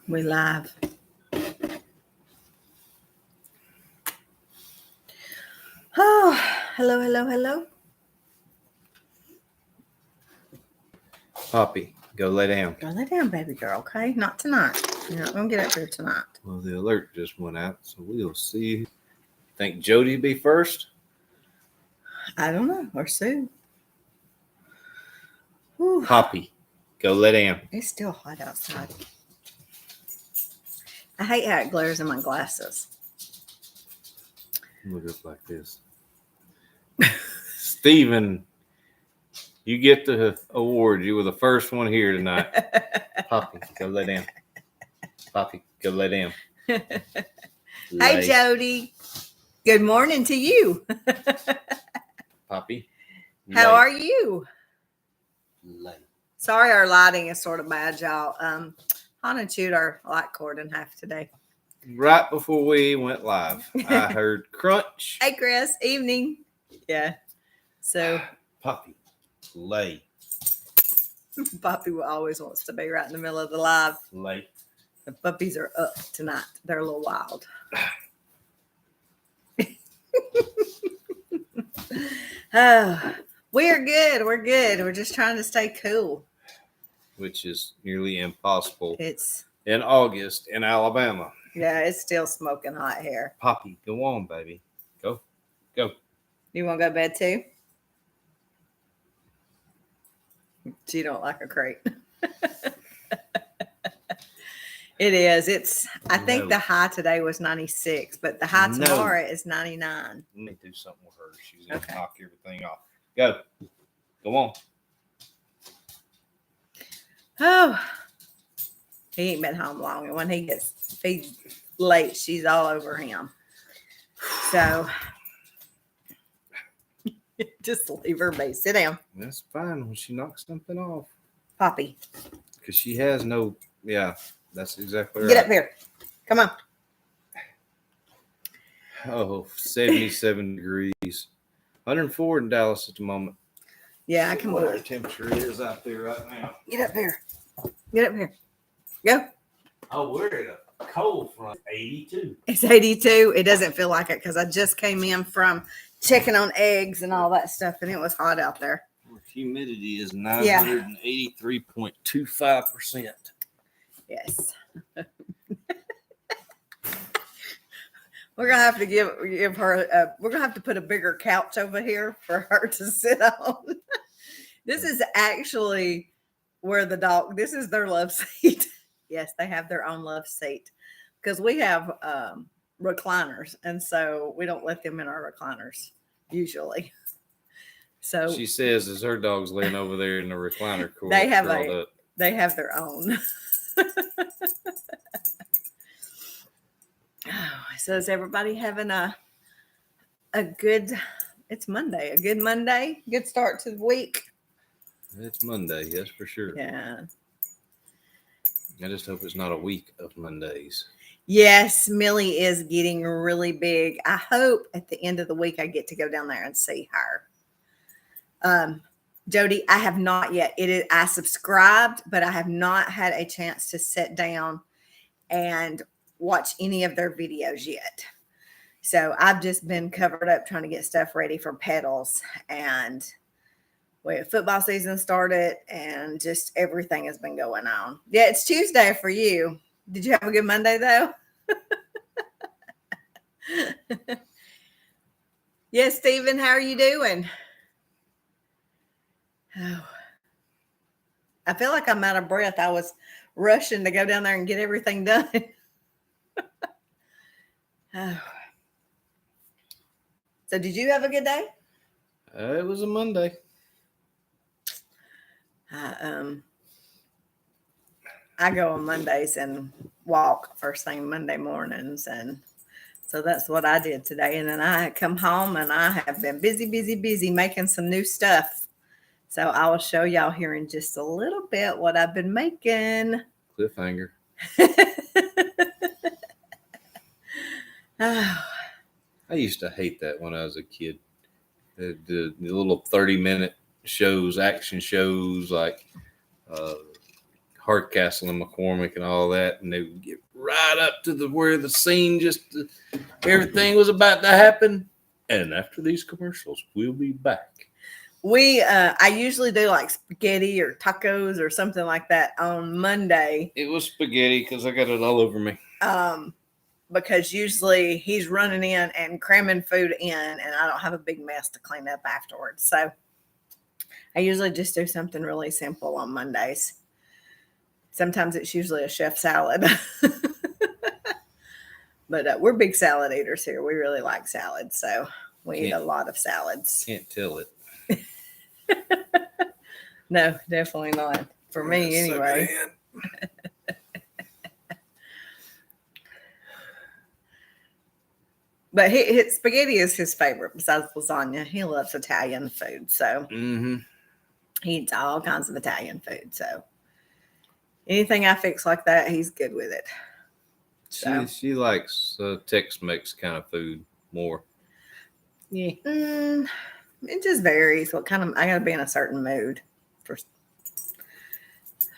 We live. Oh, hello, hello, hello. Poppy, go lay down. Go lay down, baby girl, okay? Not tonight. You're not going to get up here tonight. Well, the alert just went out, so we'll see. Think Jody be first? I don't know. Or Sue. Whew. Poppy, go lay down. It's still hot outside. I hate how it glares in my glasses. Look up like this. Steven, you get the award. You were the first one here tonight. Poppy, go lay down. Poppy, go lay down. Hey, Jody. Good morning to you. Poppy. How are you? Lay. Sorry, our lighting is sort of bad, y'all. Hannah chewed our light cord in half today. Right before we went live, I heard crunch. Hey, Chris. Evening. Yeah. So Poppy, lay. Poppy always wants to be right in the middle of the live. Lay. The puppies are up tonight. They're a little wild. Oh, we're good. We're good. We're just trying to stay cool. Which is nearly impossible It's in August in Alabama. yeah, it's still smoking hot here. Poppy, go on, baby. Go. You want to go to bed too? She don't like a crate. It is. I think the high today was 96, but the high tomorrow is 99. Let me do something with her. She's going to knock everything off. Go on. Oh, he ain't been home long. And when he's late, she's all over him. So just leave her be. Sit down. That's fine when she knocks something off. Poppy. Because she has no, that's exactly right. Get up here. Come on. Oh, 77 degrees. 104 in Dallas at the moment. Yeah, I can What move. the temperature is out there right now. Get up here. Get up here. Go. Oh, we're at a cold front. 82. It's 82. It doesn't feel like it because I just came in from checking on eggs and all that stuff, and it was hot out there. Humidity is 983.25%. Yes. We're gonna have to give her. We're gonna have to put a bigger couch over here for her to sit on. This is actually where the dog. This is their love seat. Yes, they have their own love seat because we have recliners, and so we don't let them in our recliners usually. So She says as her dog's laying over there in the recliner cord. they have their own. Oh, so is everybody having a good? It's Monday. A good Monday. Good start to the week. It's Monday, that's for sure. Yeah. I just hope it's not a week of Mondays. Yes, Millie is getting really big. I hope at the end of the week I get to go down there and see her. Jody, I have not yet. I subscribed, but I have not had a chance to sit down and watch any of their videos yet. So I've just been covered up trying to get stuff ready for pedals, and football season started, and just everything has been going on. Yeah, it's Tuesday for you. Did you have a good Monday though? Yes, Stephen, how are you doing? Oh, I feel like I'm out of breath. I was rushing to go down there and get everything done. Oh. So did you have a good day? It was a Monday. I go on Mondays and walk first thing Monday mornings, and so that's what I did today. And then I come home and I have been busy making some new stuff. So I will show y'all here in just a little bit what I've been making. Cliffhanger. Oh. I used to hate that when I was a kid. The little 30-minute shows, action shows like Hardcastle and McCormick and all that, and they would get right up to where the scene everything was about to happen. And after these commercials, we'll be back. I usually do like spaghetti or tacos or something like that on Monday. It was spaghetti because I got it all over me. Because usually he's running in and cramming food in, and I don't have a big mess to clean up afterwards. So I usually just do something really simple on Mondays. Sometimes it's usually a chef salad. But we're big salad eaters here. We really like salads, so we eat a lot of salads. Can't tell it. No, definitely not. For me, anyway. But spaghetti is his favorite besides lasagna. He loves Italian food, so he eats all kinds of Italian food. So anything I fix like that, he's good with it. So. She likes Tex-Mex kind of food more. Yeah, it just varies. What kind of I gotta be in a certain mood.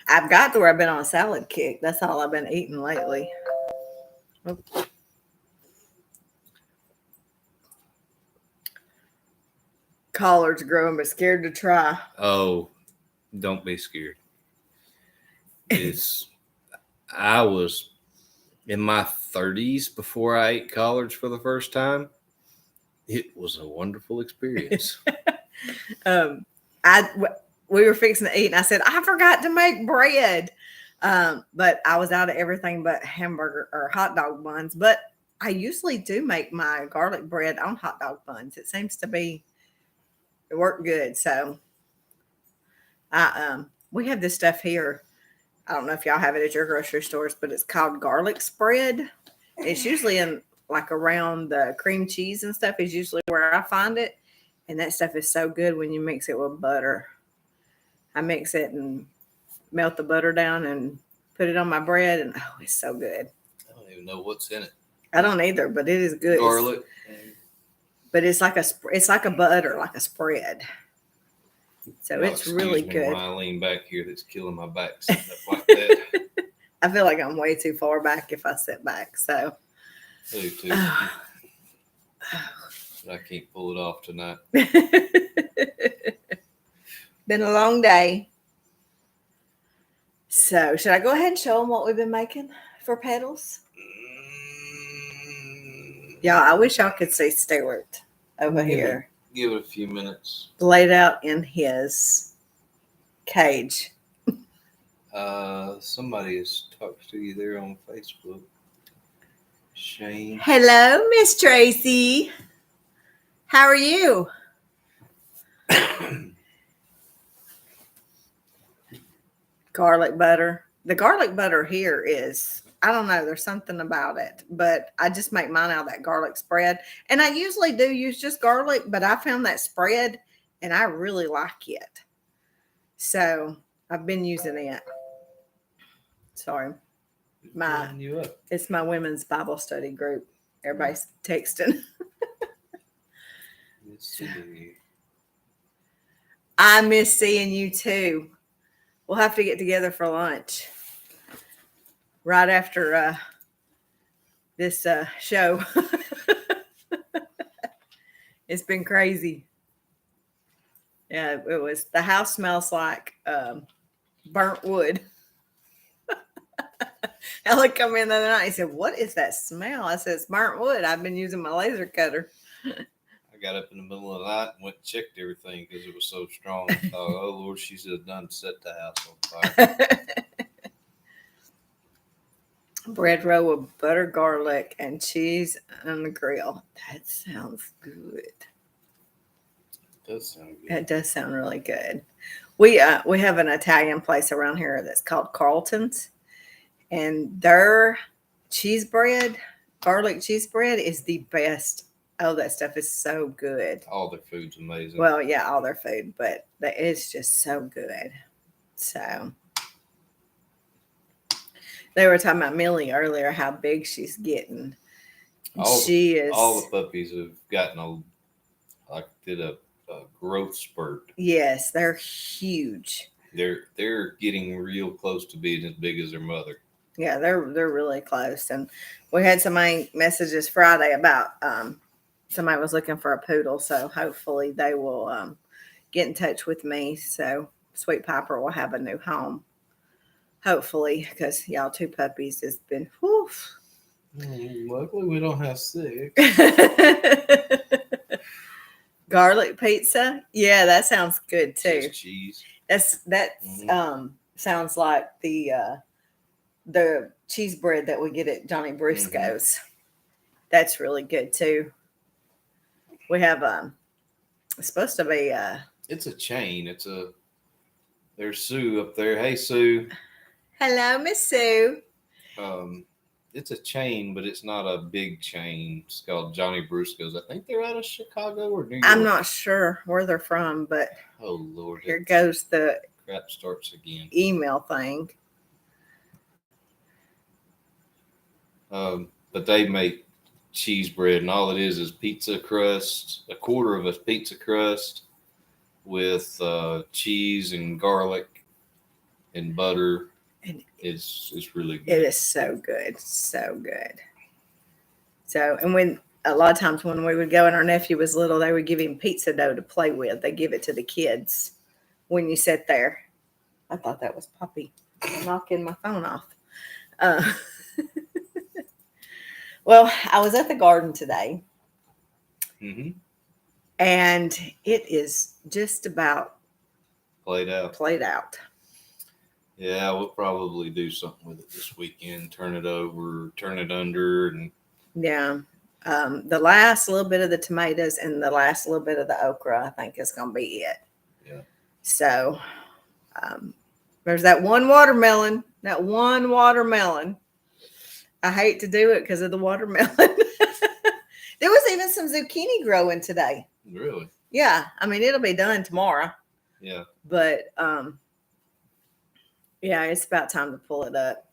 I've got to where I've been on a salad kick. That's all I've been eating lately. Oops. Collards growing, but scared to try. Oh, don't be scared. I was in my 30s before I ate collards for the first time. It was a wonderful experience. We were fixing to eat, and I said, I forgot to make bread. But I was out of everything but hamburger or hot dog buns. But I usually do make my garlic bread on hot dog buns. It seems to be, it worked good. So we have this stuff here. I don't know if y'all have it at your grocery stores, but it's called garlic spread. It's usually in like around the cream cheese and stuff is usually where I find it. And that stuff is so good when you mix it with butter. I mix it and melt the butter down and put it on my bread, and oh, it's so good. I don't even know what's in it. I don't either, but it is good. Garlic. But it's like a butter, like a spread. So it's really good. When I lean back here, that's killing my back sitting up like that. I feel like I'm way too far back if I sit back. So. I do too. But I can't pull it off tonight. Been a long day. So, should I go ahead and show them what we've been making for pedals? Yeah, I wish y'all could see Stuart over here. Give it a few minutes. Laid out in his cage. Somebody has talked to you there on Facebook. Shane. Hello, Miss Tracy. How are you? Garlic butter. The garlic butter here is, I don't know, there's something about it, but I just make mine out of that garlic spread. And I usually do use just garlic, but I found that spread and I really like it. So I've been using it. Sorry. It's my women's Bible study group. Everybody's texting. I miss seeing you too. We'll have to get together for lunch right after this show. It's been crazy. Yeah, it was. The house smells like burnt wood. Ella come in the other night and said, "What is that smell?" I said, "It's burnt wood. I've been using my laser cutter." I got up in the middle of the night and went and checked everything because it was so strong. I thought, oh Lord, she's done set the house on fire. Bread roll with butter, garlic, and cheese on the grill. That sounds good. It does sound good. It does sound really good. We have an Italian place around here that's called Carlton's, and their cheese bread, garlic cheese bread, is the best. Oh, that stuff is so good. All their food's amazing. Well, yeah, all their food, but it's just so good. So they were talking about Millie earlier, how big she's getting. She is. All the puppies have gotten a growth spurt. Yes, they're huge. They're getting real close to being as big as their mother. Yeah, they're really close. And we had somebody messages Friday about somebody was looking for a poodle, so hopefully they will get in touch with me. So Sweet Piper will have a new home. Hopefully, because y'all 2 puppies has been whew. Luckily, we don't have 6. Garlic pizza. Yeah, that sounds good too. Just cheese. That sounds like the cheese bread that we get at Johnny Briscoe's. That's really good too. We have it's supposed to be It's a chain. There's Sue up there. Hey Sue. hello, Miss Sue. It's a chain, but it's not a big chain. It's called Johnny Brusco's. I think they're out of Chicago or New York. I'm not sure where they're from, but Oh Lord. here goes the Crap starts again. email thing. But they make cheese bread, and all it is pizza crust, a quarter of a pizza crust with cheese and garlic and butter. And it's really good. it is so good. So good. So, and when a lot of times when we would go and our nephew was little, they would give him pizza dough to play with. They give it to the kids when you sit there. I thought that was Poppy knocking my phone off. Well, I was at the garden today, and it is just about played out. Yeah, we'll probably do something with it this weekend. Turn it over, turn it under, and yeah. The last little bit of the tomatoes and the last little bit of the okra, I think, is going to be it. Yeah. So there's that one watermelon. I hate to do it because of the watermelon. There was even some zucchini growing today. Really? Yeah. I mean, it'll be done tomorrow. Yeah. But yeah, it's about time to pull it up.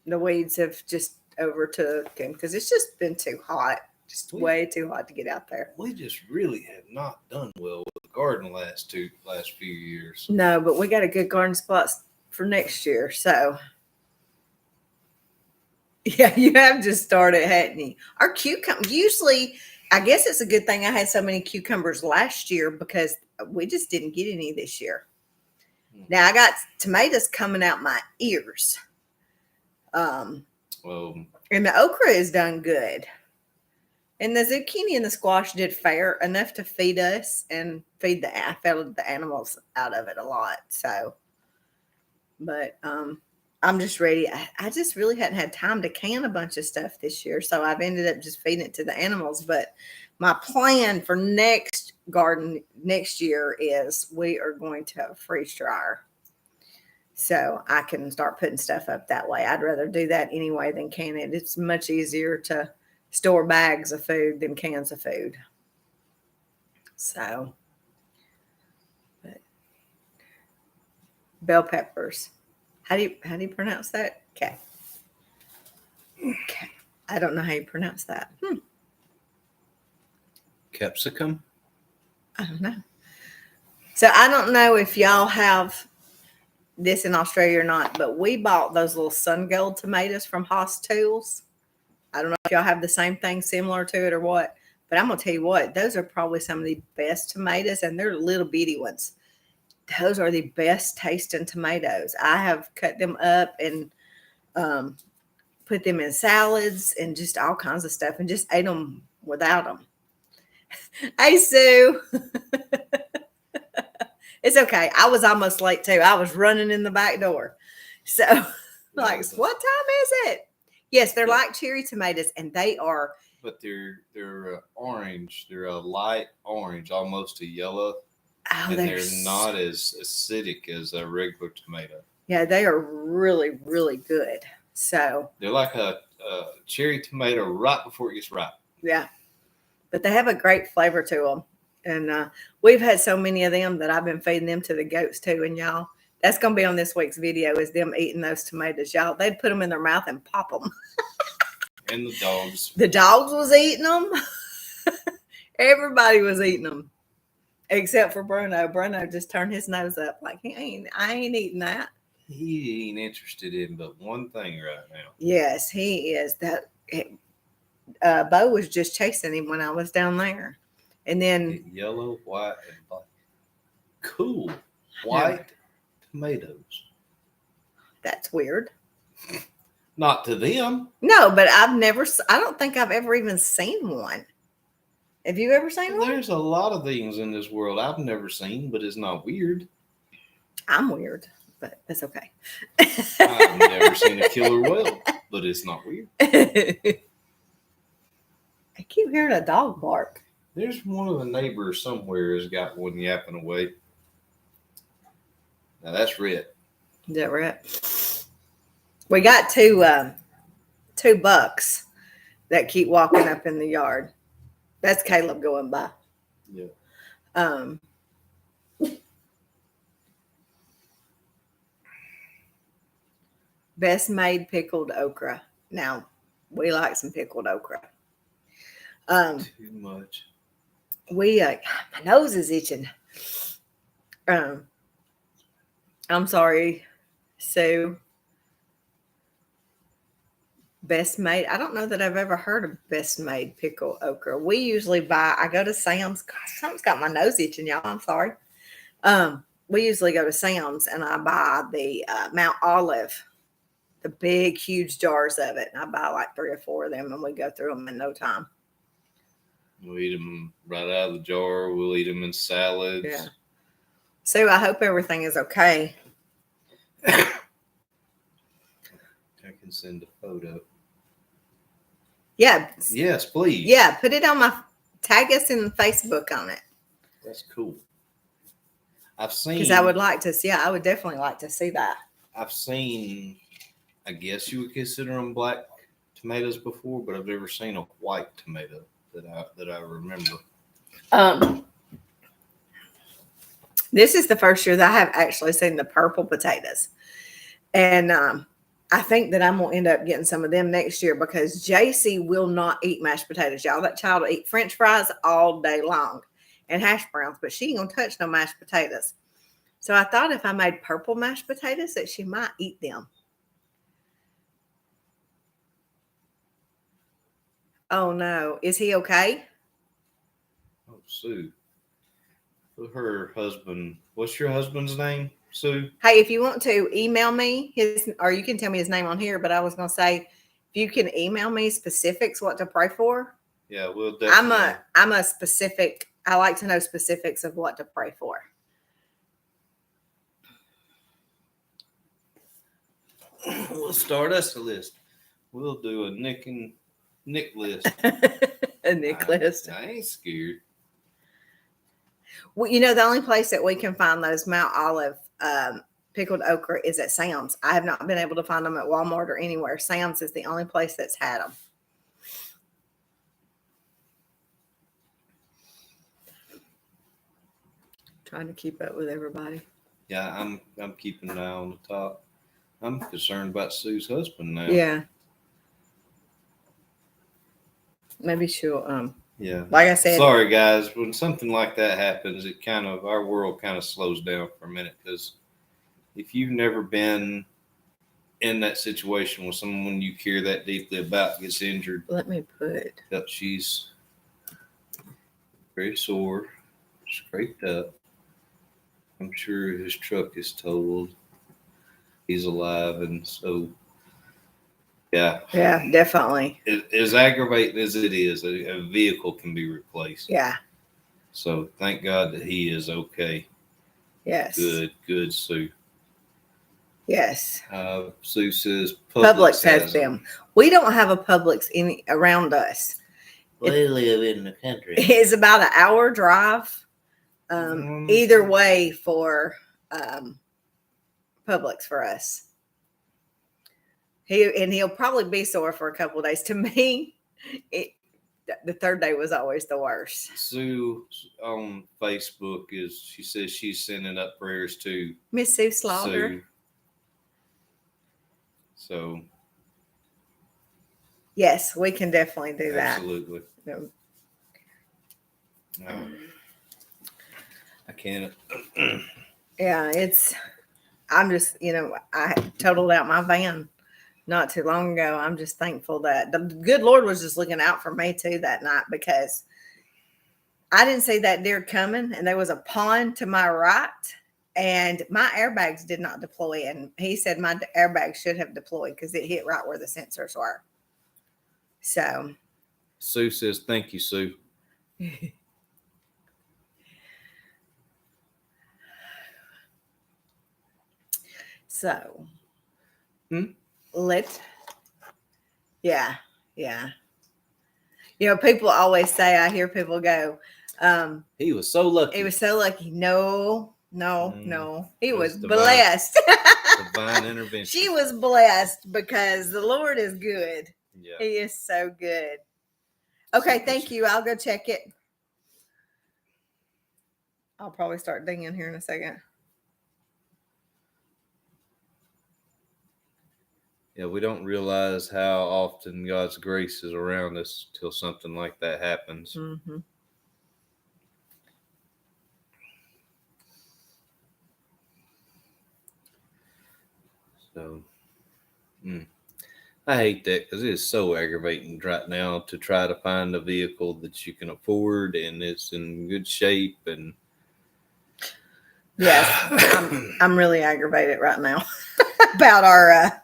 The weeds have just overtook him because it's just been too hot. Just way too hot to get out there. We just really have not done well with the garden last few years. No, but we got a good garden spot for next year. So yeah, you have just started, hadn't you? Our cucumber, usually, I guess it's a good thing I had so many cucumbers last year because we just didn't get any this year. Now I got tomatoes coming out my ears. And the okra is done good. And the zucchini and the squash did fair enough to feed us and feed I fed the animals out of it a lot. So, but I'm just ready. I just really hadn't had time to can a bunch of stuff this year. So I've ended up just feeding it to the animals. But my plan for next year is we are going to have a freeze dryer. So I can start putting stuff up that way. I'd rather do that anyway than can it. It's much easier to store bags of food than cans of food. So, but bell peppers. How do you pronounce that? Okay. I don't know how you pronounce that. Capsicum? I don't know. So I don't know if y'all have this in Australia or not, but we bought those little sun gold tomatoes from Haas Tools. I don't know if y'all have the same thing similar to it or what, but I'm going to tell you what, those are probably some of the best tomatoes, and they're little bitty ones. Those are the best tasting tomatoes. I have cut them up and put them in salads and just all kinds of stuff and just ate them without them. Hey, Sue. It's okay. I was almost late too. I was running in the back door. So like, what time is it? Yes, they're like cherry tomatoes, and they are. But they're orange. They're a light orange, almost a yellow. Oh, and they're not as acidic as a regular tomato. Yeah, they are really, really good. So they're like a cherry tomato right before it gets ripe. Yeah, but they have a great flavor to them. And we've had so many of them that I've been feeding them to the goats too. And y'all, that's going to be on this week's video is them eating those tomatoes. Y'all, they'd put them in their mouth and pop them. And the dogs. The dogs was eating them. Everybody was eating them. Except for Bruno. Bruno just turned his nose up like I ain't eating that. He ain't interested in but one thing right now. Yes, he is. That Bo was just chasing him when I was down there. And then Yellow, white, and black. Cool. White tomatoes. that's weird. Not to them. No, but I don't think I've ever even seen one. Have you ever seen one? There's a lot of things in this world I've never seen, but it's not weird. I'm weird, but that's okay. I've never seen a killer whale, but it's not weird. I keep hearing a dog bark. There's one of the neighbors somewhere has got one yapping away. Now that's red. Is that right? We got two bucks that keep walking up in the yard. That's Caleb going by. Yeah. Best made pickled okra. Now, we like some pickled okra. Too much. My nose is itching. I'm sorry, Sue. Best made. I don't know that I've ever heard of best made pickled okra. We usually I go to Sam's. God, something's got my nose itching, y'all. I'm sorry. We usually go to Sam's and I buy the Mount Olive, the big, huge jars of it. And I buy like 3 or 4 of them and we go through them in no time. We'll eat them right out of the jar. We'll eat them in salads. Yeah. Sue, I hope everything is okay. I can send a photo. Yeah. Yes, please. Yeah. Put it on tag us in Facebook on it. That's cool. I've seen. Because I would like to see, I would definitely like to see that. I've seen, I guess you would consider them black tomatoes before, but I've never seen a white tomato that I remember. This is the first year that I have actually seen the purple potatoes. And I think that I'm going to end up getting some of them next year because JC will not eat mashed potatoes, y'all. That child will eat French fries all day long and hash browns, but she ain't going to touch no mashed potatoes. So I thought if I made purple mashed potatoes that she might eat them. Oh, no. Is he okay? Oh, Sue. Her husband. What's your husband's name, Sue? Hey, if you want to email me or you can tell me his name on here, but I was going to say, if you can email me specifics, what to pray for. Yeah, we'll definitely. I'm a specific. I like to know specifics of what to pray for. We'll start us a list. We'll do a Nick list. A Nick list. I ain't scared. Well, the only place that we can find those Mount Olive pickled okra is at Sam's. I have not been able to find them at Walmart or anywhere. Sam's is the only place that's had them. Trying to keep up with everybody. Yeah, I'm keeping an eye on the top. I'm concerned about Sue's husband now. Yeah. Maybe she'll Yeah. like I said. Sorry guys, when something like that happens, our world kind of slows down for a minute because if you've never been in that situation with someone you care that deeply about gets injured, Let me put. she's very sore, scraped up. I'm sure his truck is totaled. He's alive, and so yeah, Definitely. As aggravating as it is, a vehicle can be replaced. Yeah. So thank God that he is okay. Yes. Good, Sue. Yes. Sue says Publix has them. We don't have a Publix around us. We live in the country. It's about an hour drive either way for Publix for us. He'll probably be sore for a couple of days. To me, the third day was always the worst. Sue on Facebook she says she's sending up prayers to Miss Sue Slaughter. Sue. So yes, we can definitely do that. Absolutely. I can't. Yeah, I'm just, I totaled out my van not too long ago. I'm just thankful that the good Lord was just looking out for me too that night, because I didn't see that deer coming, and there was a pond to my right, and my airbags did not deploy. And he said my airbags should have deployed because it hit right where the sensors were. So, Sue says, "Thank you, Sue." so Hmm? yeah. People always say, I hear people go, He was so lucky. he was so lucky. No. He It was was divine. blessed. Divine intervention. She was blessed because the Lord is good. Yeah. He is so good. Okay, thank you. I'll go check it. I'll probably start dinging here in a second. Yeah, we don't realize how often God's grace is around us till something like that happens. Mm-hmm. So, I hate that because it is so aggravating right now to try to find a vehicle that you can afford and it's in good shape. And Yes, I'm really aggravated right now about our.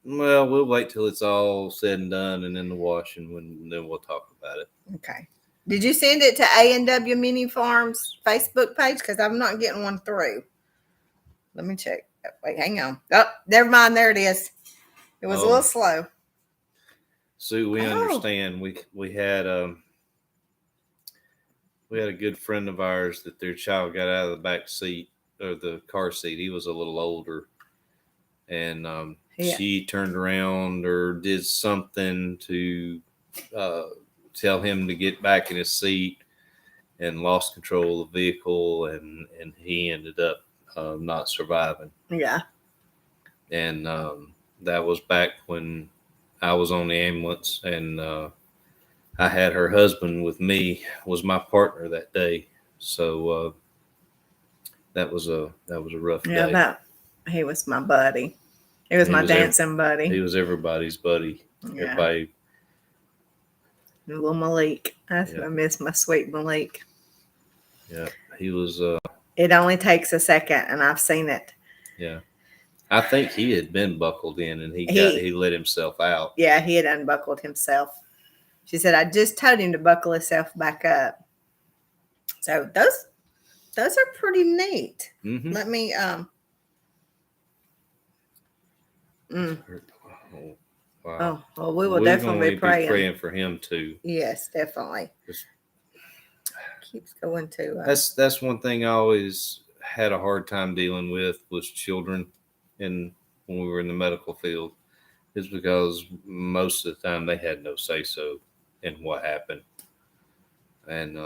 Well, we'll wait till it's all said and done and in the wash, and then we'll talk about it. Okay. Did you send it to A&W Mini Farms Facebook page? Because I'm not getting one through. Let me check. Wait, hang on. Oh, never mind. There it is. It was a little slow. Sue, we Oh. understand. We had a good friend of ours that their child got out of the back seat or the car seat. He was a little older, and she turned around or did something to tell him to get back in his seat, and lost control of the vehicle, and he ended up not surviving. Yeah. And that was back when I was on the ambulance, and I had her husband with me, was my partner that day. So that was a rough day. Yeah, he was my buddy. He was my dancing buddy. He was everybody's buddy. Yeah. Everybody. Little Malik. I miss my sweet Malik. Yeah, he was. It only takes a second, and I've seen it. Yeah, I think he had been buckled in, and he let himself out. Yeah, he had unbuckled himself. She said, "I just told him to buckle himself back up." So those are pretty neat. Mm-hmm. Let me Wow. Oh, well, we will definitely be praying for him too. Yes, definitely. Keeps going to. That's one thing I always had a hard time dealing with was children, when we were in the medical field, is because most of the time they had no say so in what happened, and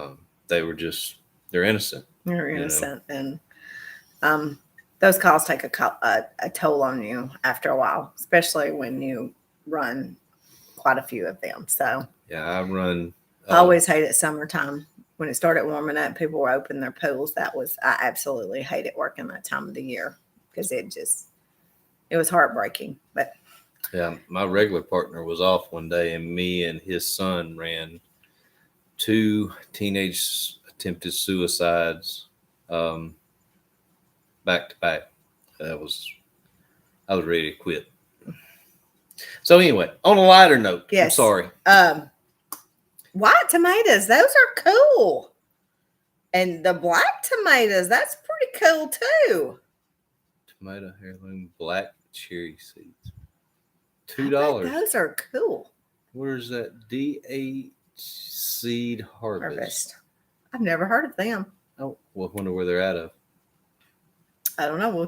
they're innocent. They're innocent, and those calls take a toll on you after a while, especially when you run quite a few of them. So yeah, I run. I always hated summertime. When it started warming up, people were opening their pools. I absolutely hated working that time of the year because it was heartbreaking. But yeah, my regular partner was off one day, and me and his son ran 2 teenage attempted suicides back to back. I was ready to quit. So anyway, on a lighter note, yes. I'm sorry. White tomatoes, those are cool. And the black tomatoes, that's pretty cool too. Tomato heirloom black cherry seeds. $2. Those are cool. Where's that? DH Seed Harvest. I've never heard of them. Oh, well, I wonder where they're out of. I don't know. We'll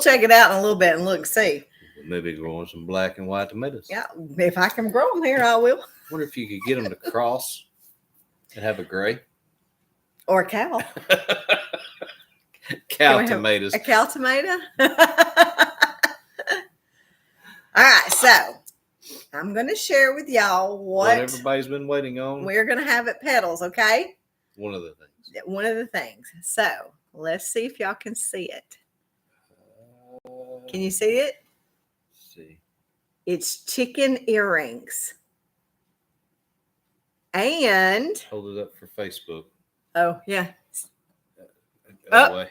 check it out in a little bit and look and see. Maybe growing some black and white tomatoes. Yeah, if I can grow them here, I will. Wonder if you could get them to cross and have a gray or a cow. Cow tomatoes. A cow tomato. All right, so I'm going to share with y'all what everybody's been waiting on. We're going to have at Petals, okay? One of the things. one of the things. So let's see if y'all can see it. Can you see it? See. It's chicken earrings. And Hold it up for Facebook. oh yeah, That way.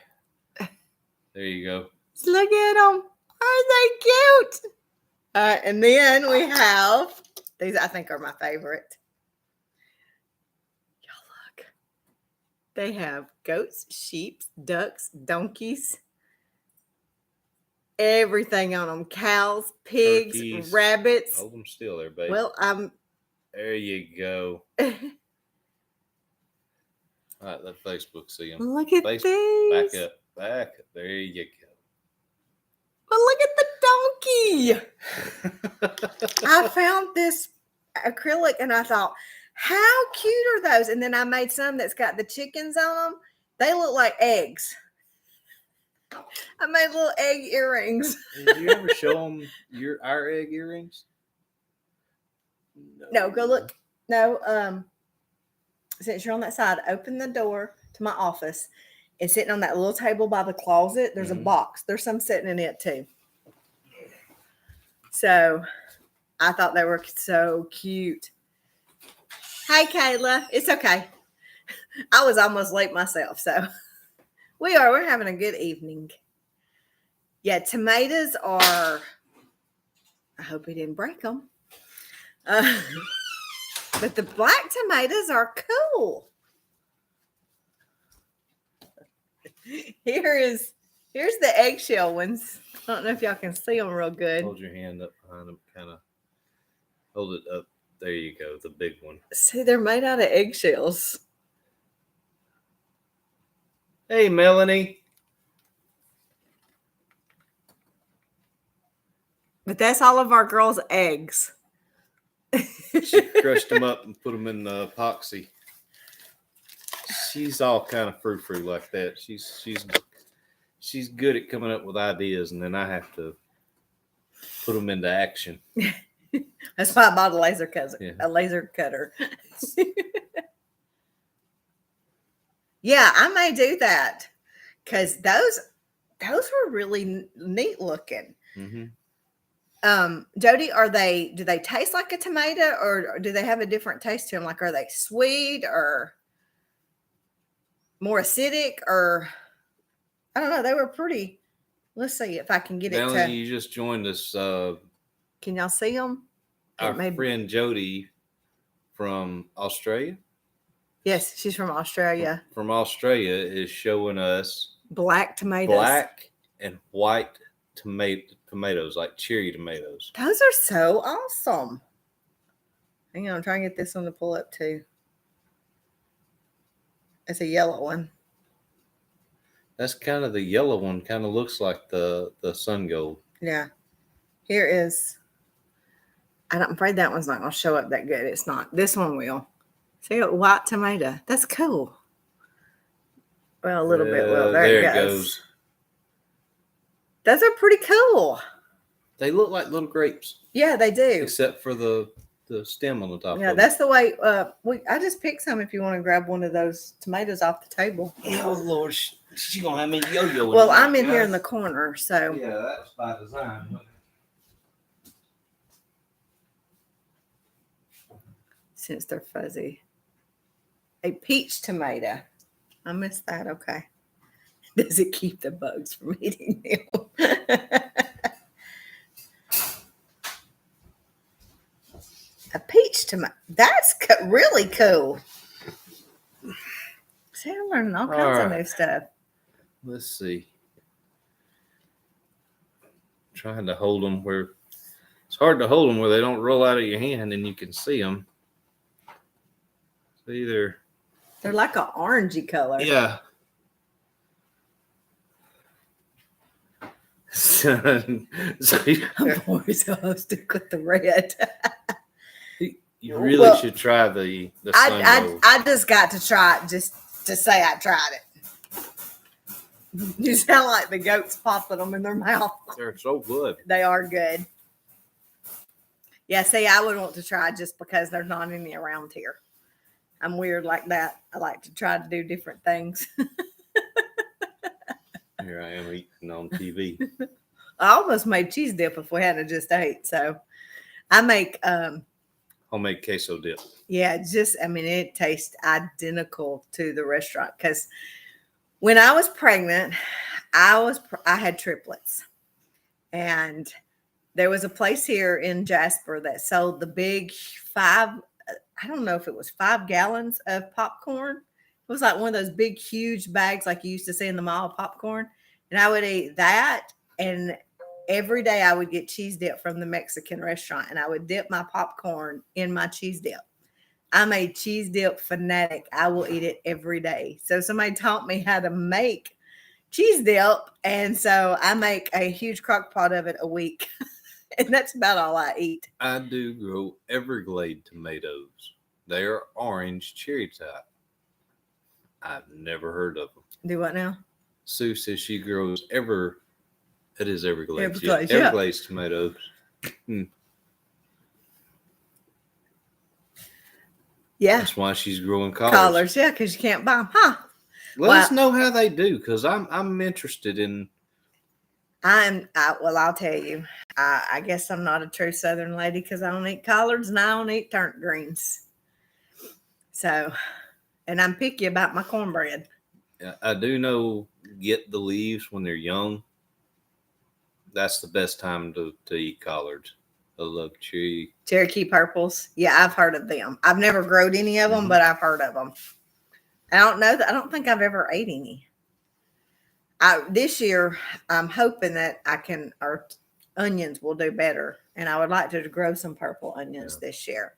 There you go. look at them. Aren't they cute? And then we have these. I think are my favorite. Y'all look. They have goats, sheep, ducks, donkeys. Everything on them. Cows, pigs, Turkeys. rabbits. Hold them still there, baby. Well, I'm. There you go. All right, let Facebook see them. Look at Face these. back up. Back up. There you Well, look at the donkey. I found this acrylic and I thought, how cute are those? And then I made some that's got the chickens on them. They look like eggs. I made little egg earrings. go. Did you ever show them our egg earrings? No, go look. No, since you're on that side, open the door to my office. And sitting on that little table by the closet, there's a box. There's some sitting in it too. So I thought they were so cute. Hey, Kayla. It's okay. I was almost late myself. So we're having a good evening. Yeah, tomatoes are, I hope we didn't break them. But the black tomatoes are cool. Here's the eggshell ones. I don't know if y'all can see them real good. Hold your hand up behind them. Kind of hold it up. There you go. The big one. See, they're made out of eggshells. Hey, Melanie. But that's all of our girls' eggs. She crushed them up and put them in the epoxy. She's all kind of frou-frou like that. She's good at coming up with ideas, and then I have to put them into action. That's why I bought a laser cutter. Yeah. A laser cutter. Yeah, I may do that because those were really neat looking. Mm-hmm. Jody, do they taste like a tomato or do they have a different taste to them? Like, are they sweet or more acidic or I don't know. They were pretty. Let's see if I can get Melanie, it to. you just joined us. Can y'all see them? Our friend Jody from Australia. Yes, she's from Australia. From Australia is showing us Black tomatoes. black and white tomatoes, like cherry tomatoes. Those are so awesome. Hang on, I'm trying to get this one to pull up too. It's a yellow one. That's kind of the yellow one. Kind of looks like the sun gold. Yeah. Here is. I'm afraid that one's not going to show up that good. It's not. This one will. See a white tomato. That's cool. Well, a little bit. Well, there it goes. Those are pretty cool. They look like little grapes. Yeah, they do. Except for the stem on the top. Yeah, that's the way. I just picked some. If you want to grab one of those tomatoes off the table. Oh Lord, she's gonna have me yo-yo. Well, I'm in here in the corner, so yeah, that's by design. Since they're fuzzy, a peach tomato. I missed that. Okay. Does it keep the bugs from eating them? A peach tomato. That's really cool. See, I'm learning all kinds of new stuff. Let's see. Trying to hold them where it's hard to hold them where they don't roll out of your hand and you can see them. So either They're like an orangey color. yeah. So I'm always going to stick with the red. you really should try the sun gold. I just got to try it just to say I tried it. You sound like the goats popping them in their mouth. They're so good. They are good. Yeah, see, I would want to try just because there's not any around here. I'm weird like that. I like to try to do different things. Here I am eating on TV. I almost made cheese dip if we hadn't just ate. So I make Homemade queso dip. yeah, it tastes identical to the restaurant because when I was pregnant, I had triplets, and there was a place here in Jasper that sold the big I don't know if it was 5 gallons of popcorn. It was like one of those big, huge bags like you used to see in the mall of popcorn. And I would eat that. And every day I would get cheese dip from the Mexican restaurant, and I would dip my popcorn in my cheese dip. I'm a cheese dip fanatic. I will eat it every day. So somebody taught me how to make cheese dip. And so I make a huge crock pot of it a week. And that's about all I eat. I do grow Everglade tomatoes. They are orange cherry type. I've never heard of them. Do what now? Sue says she grows Everglades. Everglades, yeah. Everglades tomatoes. Yeah. That's why she's growing collards. Collards, yeah, because you can't buy them, huh? Let us know how they do, because I'm interested in. I'll tell you. I guess I'm not a true Southern lady because I don't eat collards and I don't eat turnip greens. So, and I'm picky about my cornbread. I do know get the leaves when they're young. That's the best time to eat collards. I love Cherokee purples. Yeah, I've heard of them. I've never growed any of them, Mhm. but I've heard of them. I don't know that. I don't think I've ever ate any. This year, I'm hoping that our onions will do better, and I would like to grow some purple onions this year.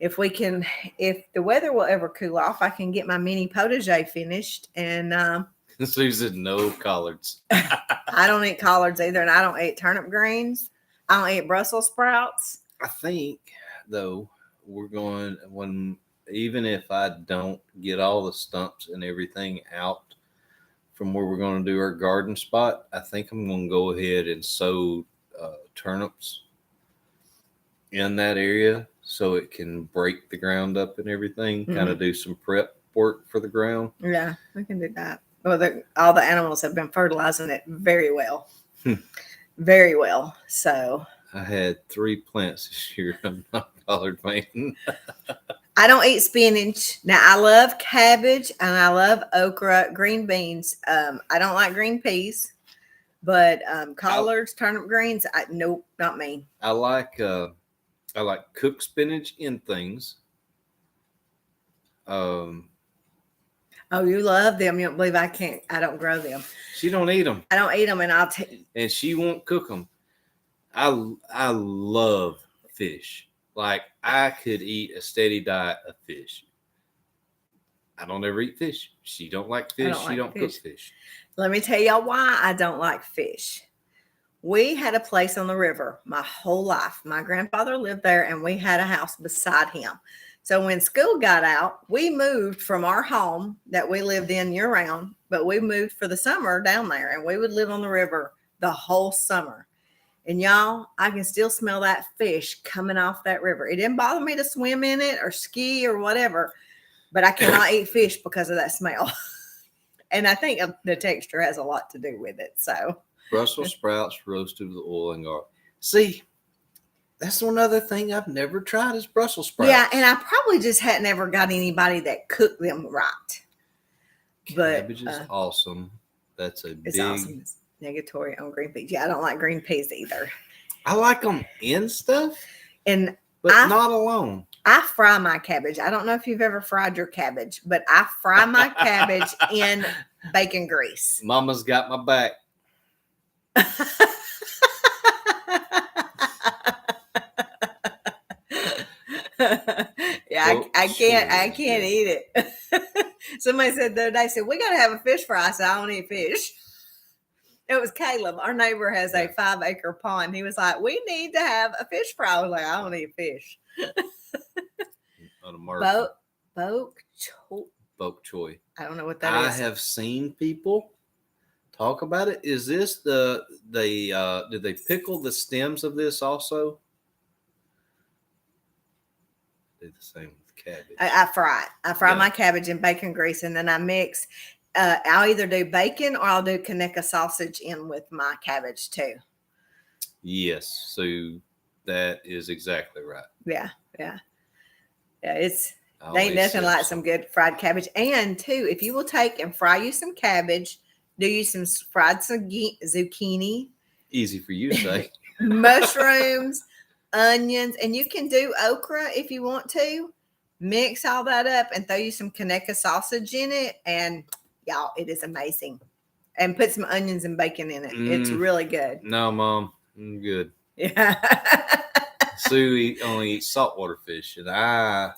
If the weather will ever cool off, I can get my mini potager finished. And Susan, no collards. I don't eat collards either, and I don't eat turnip greens. I don't eat Brussels sprouts. I think though even if I don't get all the stumps and everything out from where we're going to do our garden spot, I think I'm going to go ahead and sow turnips in that area so it can break the ground up and everything, kind of do some prep work for the ground. Yeah, we can do that. Well, all the animals have been fertilizing it very well. Very well. So I had 3 plants this year. I'm not collard planting. I don't eat spinach. Now I love cabbage and I love okra, green beans. I don't like green peas, but collards, turnip greens, nope, not me. I like cooked spinach in things. Oh, you love them. You don't believe I don't grow them. She don't eat them. I don't eat them, and and she won't cook them. I love fish. Like I could eat a steady diet of fish. I don't ever eat fish. She don't like fish. She don't cook fish. Let me tell y'all why I don't like fish. We had a place on the river my whole life. My grandfather lived there, and we had a house beside him. So when school got out, we moved from our home that we lived in year round, but we moved for the summer down there, and we would live on the river the whole summer. And y'all, I can still smell that fish coming off that river. It didn't bother me to swim in it or ski or whatever, but I cannot eat fish because of that smell. And I think the texture has a lot to do with it. So Brussels sprouts roasted with oil and garlic. See, that's one other thing I've never tried is Brussels sprouts. Yeah, and I probably just hadn't ever got anybody that cooked them right. But cabbage is awesome. That's it's awesome. It's negatory on green peas. Yeah, I don't like green peas either. I like them in stuff, but not alone. I fry my cabbage. I don't know if you've ever fried your cabbage, but I fry my cabbage in bacon grease. Mama's got my back. Yeah, I can't eat it. Somebody said the other day, we got to have a fish fry. I said, I don't eat fish. It was Caleb. Our neighbor has a 5-acre pond. He was like, we need to have a fish fry. I was like, I don't eat fish. Bok choy. I don't know what that is. I have seen people talk about it. Is this did they pickle the stems of this also? Do the same with cabbage? I fry it. I fry Yeah. my cabbage in bacon grease, and then I mix. I'll either do bacon or I'll do Kaneka sausage in with my cabbage too. Yes. So that is exactly right. Yeah. It's I They ain't always nothing said like so. some good fried cabbage. And too, if you will take and fry you some cabbage, do you some fried zucchini, Easy for you to say. mushrooms, onions, and you can do okra if you want to. Mix all that up and throw you some Kaneka sausage in it, and y'all, it is amazing. And put some onions and bacon in it. It's Mm. really good. No, Mom, I'm good. Yeah. Sue only eats saltwater fish, and I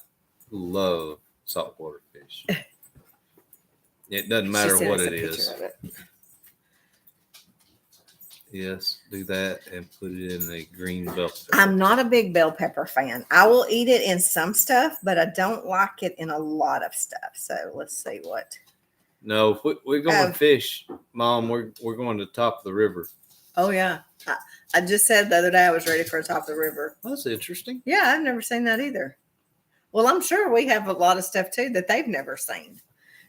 love saltwater fish. It doesn't matter She sent what us a it picture is. of it. Yes, do that and put it in a green bell pepper. I'm not a big bell pepper fan. I will eat it in some stuff, but I don't like it in a lot of stuff. So let's see what. No, we're going Oh. fish, Mom. We're going to the top of the river. Oh yeah, I just said the other day I was ready for a top of the river. That's interesting. Yeah, I've never seen that either. Well, I'm sure we have a lot of stuff too that they've never seen.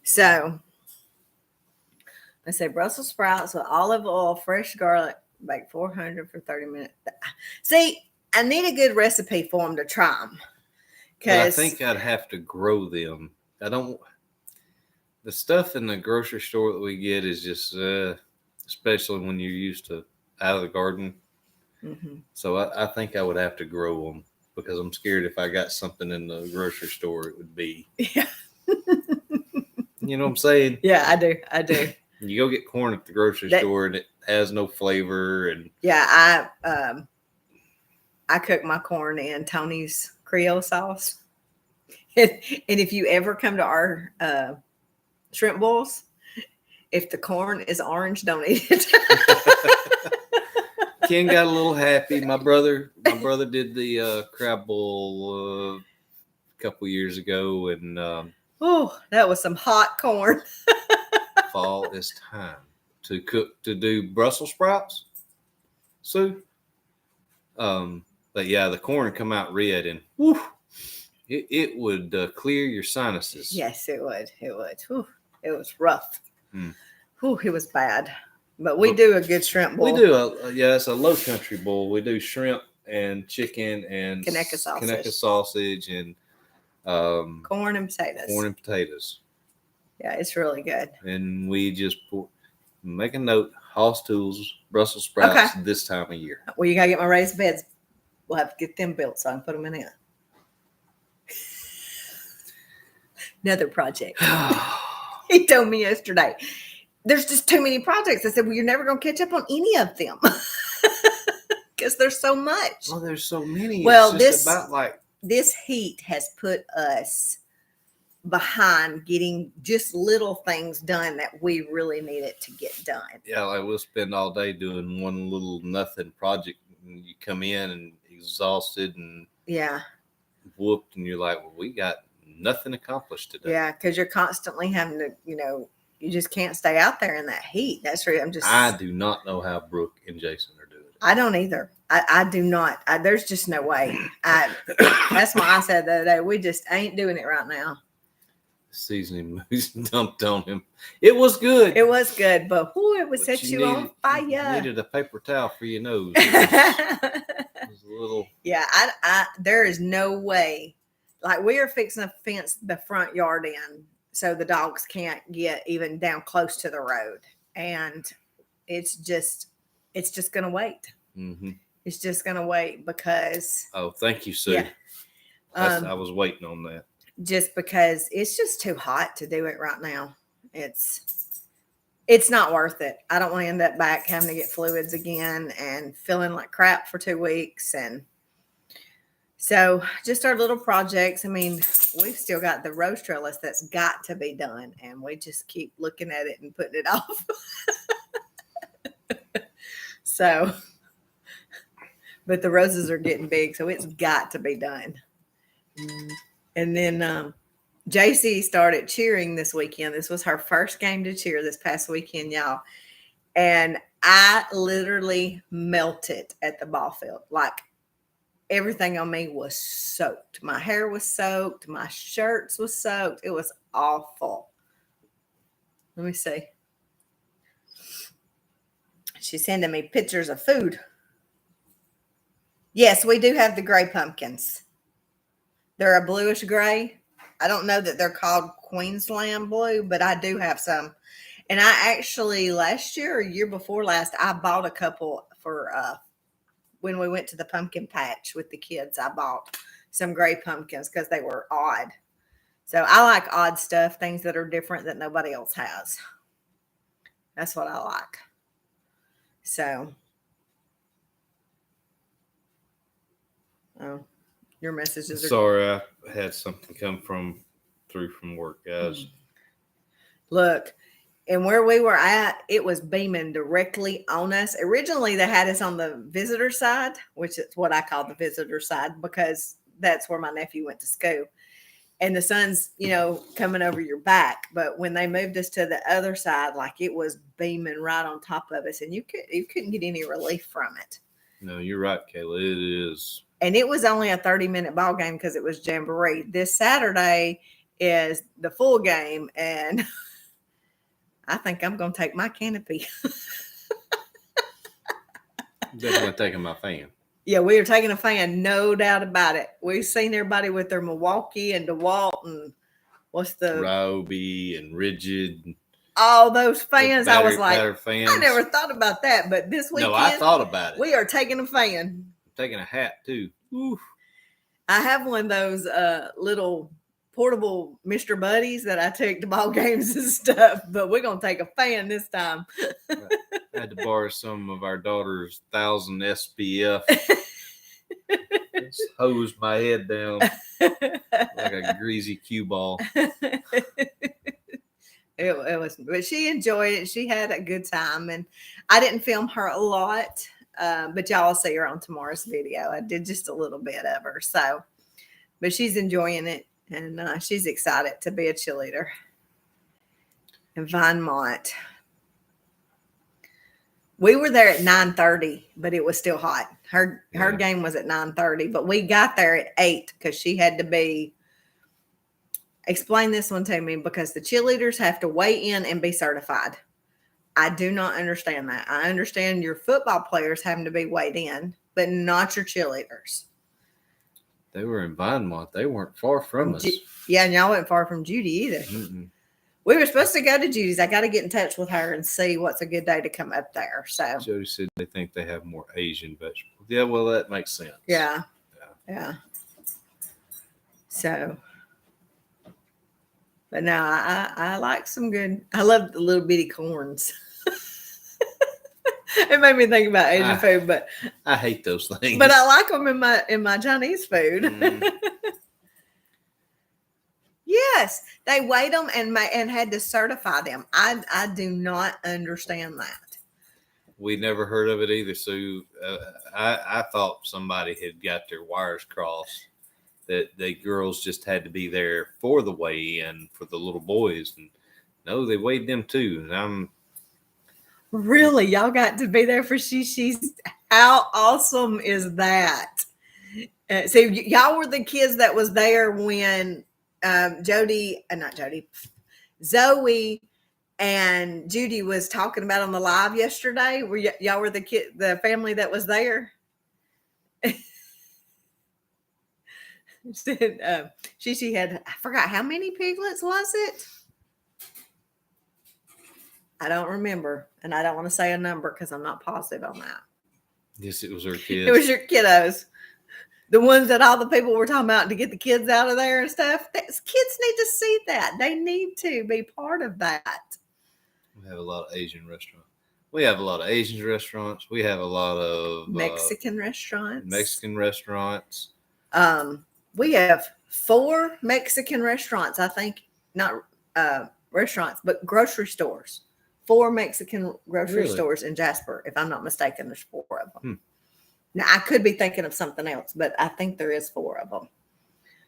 So let's say Brussels sprouts with olive oil, fresh garlic, bake 400 for 30 minutes. See, I need a good recipe for them to try them. But I think I'd have to grow them. I don't. The stuff in the grocery store that we get is just, especially when you're used to out of the garden. Mhm. So I think I would have to grow them because I'm scared if I got something in the grocery store, it would be. Yeah. You know what I'm saying? Yeah, I do. I do. You go get corn at the grocery store and it has no flavor and Yeah, I cook my corn in Tony's Creole sauce. And if you ever come to our shrimp boils, if the corn is orange, don't eat it. Ken got a little happy. My brother did the crab bowl a couple years ago, and Oh, that was some hot corn. fall is time to do Brussels sprouts. So, but yeah, the corn come out red, and whew, it would clear your sinuses. Yes, it would. It would. Whew, it was rough. Hmm. Whew, it was bad. But we do a good shrimp bowl. We do it's a low country bowl. We do shrimp and chicken and Kaneka sausage and Corn and potatoes. corn and potatoes. Yeah, it's really good. And we just make a note, Hoss Tools, Brussels sprouts this time of year. Well, you got to get my raised beds. We'll have to get them built so I can put them in it. Another project. He told me yesterday, there's just too many projects. I said, well, you're never going to catch up on any of them because there's so much. Well, there's so many. Well, it's just about like this heat has put us behind getting just little things done that we really needed to get done. yeah, like we'll spend all day doing one little nothing project, and you come in and exhausted and Yeah. whooped, and you're like, well, we got nothing accomplished today. Yeah. Because you're constantly having to, you just can't stay out there in that heat. That's right. I do not know how Brooke and Jason are doing it. I don't either. I do not. There's just no way. That's why I said the other day, we just ain't doing it right now. Seasoning mousse dumped on him. It was good. It was good, but whoo, it would But set you on You fire. needed a paper towel for your nose. It was a little. Yeah, there is no way. Like we are fixing to fence the front yard in so the dogs can't get even down close to the road. And it's just gonna wait. Mm-hmm. It's just gonna wait because Oh, thank you, Sue. Yeah. I was waiting on that. just because it's just too hot to do it right now. It's not worth it. I don't want to end up back having to get fluids again and feeling like crap for 2 weeks. And so just our little projects. I mean, we've still got the rose trellis that's got to be done. And we just keep looking at it and putting it off. So, but the roses are getting big, so it's got to be done. And then JC started cheering this weekend. This was her first game to cheer this past weekend, y'all. And I literally melted at the ball field. Like everything on me was soaked. My hair was soaked. My shirts was soaked. It was awful. Let me see. She's sending me pictures of food. Yes, we do have the gray pumpkins. They're a bluish gray. I don't know that they're called Queensland blue, but I do have some. And I actually last year or year before last, I bought a couple for when we went to the pumpkin patch with the kids. I bought some gray pumpkins because they were odd. So I like odd stuff, things that are different that nobody else has. That's what I like. So, oh, your messages are. Sorry, I had something come through from work, guys. Look, and where we were at, it was beaming directly on us. Originally, they had us on the visitor side, which is what I call the visitor side because that's where my nephew went to school. And the sun's, coming over your back. But when they moved us to the other side, like it was beaming right on top of us, and you couldn't get any relief from it. No, you're right, Kayla. It is. And it was only a 30-minute ball game because it was Jamboree. This Saturday is the full game, and I think I'm going to take my canopy. Definitely taking my fan. Yeah, we are taking a fan, no doubt about it. We've seen everybody with their Milwaukee and DeWalt and what's the Ryobi and Rigid. all those fans. I was like, fans. I never thought about that, but this weekend, No, I thought about it. we are taking a fan. I'm taking a hat too. Oof. I have one of those little portable Mr. Buddies that I take to ball games and stuff, but we're going to take a fan this time. I had to borrow some of our daughter's 1000 SPF. Just hosed my head down like a greasy cue ball. It was, but she enjoyed it. She had a good time, and I didn't film her a lot, but y'all will see her on tomorrow's video. I did just a little bit of her, so, but she's enjoying it, and she's excited to be a cheerleader. And Vinemont. We were there at 9:30, but it was still hot. Her game was at 9:30, but we got there at 8 because she had to be. Explain this one to me because the cheerleaders have to weigh in and be certified. I do not understand that. I understand your football players having to be weighed in, but not your cheerleaders. They were in Vinemont. They weren't far from us. Yeah, and y'all weren't far from Judy either. Mm-mm. We were supposed to go to Judy's. I got to get in touch with her and see what's a good day to come up there. So Jody said they think they have more Asian vegetables. Yeah, well, that makes sense. yeah. So, but no, I like some good. I love the little bitty corns. It made me think about Asian food, but I hate those things. But I like them in my Chinese food. Mm. Yes, they weighed them and had to certify them. I do not understand that. We never heard of it either. So I thought somebody had got their wires crossed. That the girls just had to be there for the weigh-in for the little boys, and no, they weighed them too. And I'm really, y'all got to be there for Shishi's. How awesome is that? So y'all were the kids that was there when Zoe and Judy was talking about on the live yesterday. Y'all were the family that was there? Said Shishi had, I forgot how many piglets was it? I don't remember, and I don't want to say a number because I'm not positive on that. Yes, it was her kids. It was your kiddos. The ones that all the people were talking about to get the kids out of there and stuff. Kids need to see that. They need to be part of that. We have a lot of Asian restaurants. We have a lot of Asian restaurants. We have a lot of Mexican restaurants. We have 4 Mexican restaurants, I think. Not restaurants, but grocery stores. 4 Mexican grocery stores in Jasper. If I'm not mistaken, there's 4 of them. Now, I could be thinking of something else, but I think there is 4 of them.